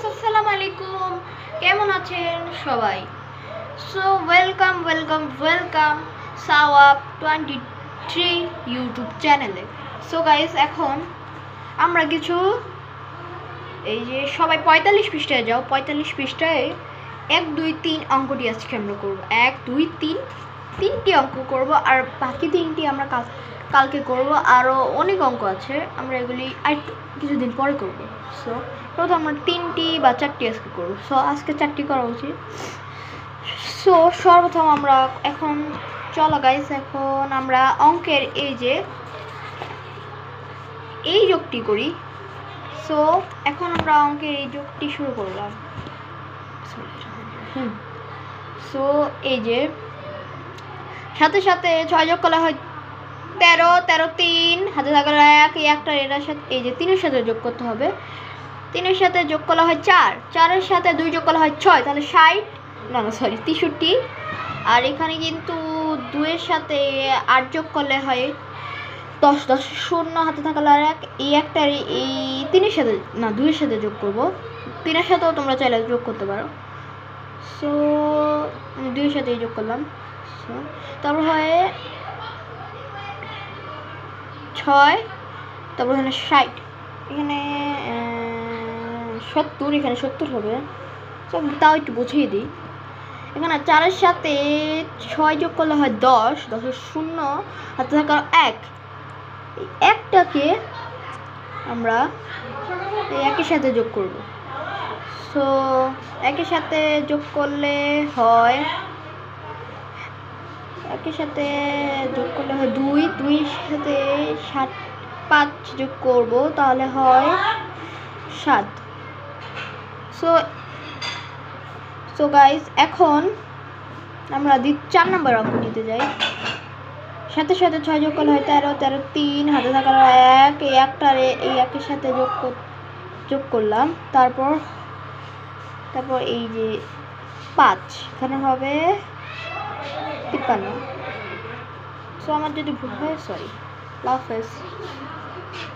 আসসালামু আলাইকুম, কেমন আছেন সবাই? সো ওয়েলকাম ওয়েলকাম ওয়েলকাম সাওয়াব 23 ইউটিউব চ্যানেলে। সো গাইস, এখন আমরা কিছু এই যে সবাই 45 পৃষ্ঠায় যাও। 45 পৃষ্ঠায় 1 2 3 অঙ্কটি আজকে আমরা করব। 1 2 3 তিনটি অঙ্ক করব, আর বাকি তিনটি আমরা কালকে করব। আরও অনেক অঙ্ক আছে, আমরা এগুলি আর কিছুদিন পরে করব। সো প্রথম আমরা 3টি বা 4টি আজকে করব। সো আজকে 4টি করা উচিত। সো সর্বপ্রথম আমরা এখন চলো গাইস, এখন আমরা অঙ্কের এই যোগটি করি। সো এখন আমরা অঙ্কের এই যোগটি শুরু করলাম। সো এই যে সাথে সাথে 6 যোগ করলে হয় 13, 13 3 হাতে থাকলে 1, এই একটা এটার সাথে এই যে 3-এর সাথে যোগ করতে হবে। 3-এর সাথে যোগ করলে হয় 4, 4-এর সাথে 2 যোগ করলে হয় 6, তাহলে 60 না 63। আর এখানে কিন্তু 2-এর সাথে 8 যোগ করলে হয় 10, 10 শূন্য হাতে থাকলে আর 1, এই একটা এই 3-এর সাথে না 2-এর সাথে যোগ করব। 3-এর সাথেও তোমরা চাইলে যোগ করতে পারো। সো 2-এর সাথে যোগ করলাম। সো তারপর হয় 6, তারপর এখানে 60, এখানে 70, এখানে 70 হবে। সব তাও একটু বুঝিয়ে দিই। এখানে 4-এর সাথে 6 যোগ করলে হয় 10, 10-এর শূন্য হাতে থাকা 1, এই একটাকে আমরা এই 1-এর সাথে যোগ করব। সো 1-এর সাথে যোগ করলে হয় 1-এর সাথে যোগ করলে হয় 2, 2-এর সাথে 5 যোগ করব, তাহলে হয় 7। সো গাইস, এখন আমরা 4 নম্বর অঙ্ক দিতে যাই। সাথে সাথে 6 যোগ করলে হয় 13, 13 3 হাতে থাকার 1, এই একটা এই 1-এর সাথে যোগ করলাম। তারপর এই যে 5, এখানে হবে 53। সো আমার যদি ভুল হয় সরি, লাভ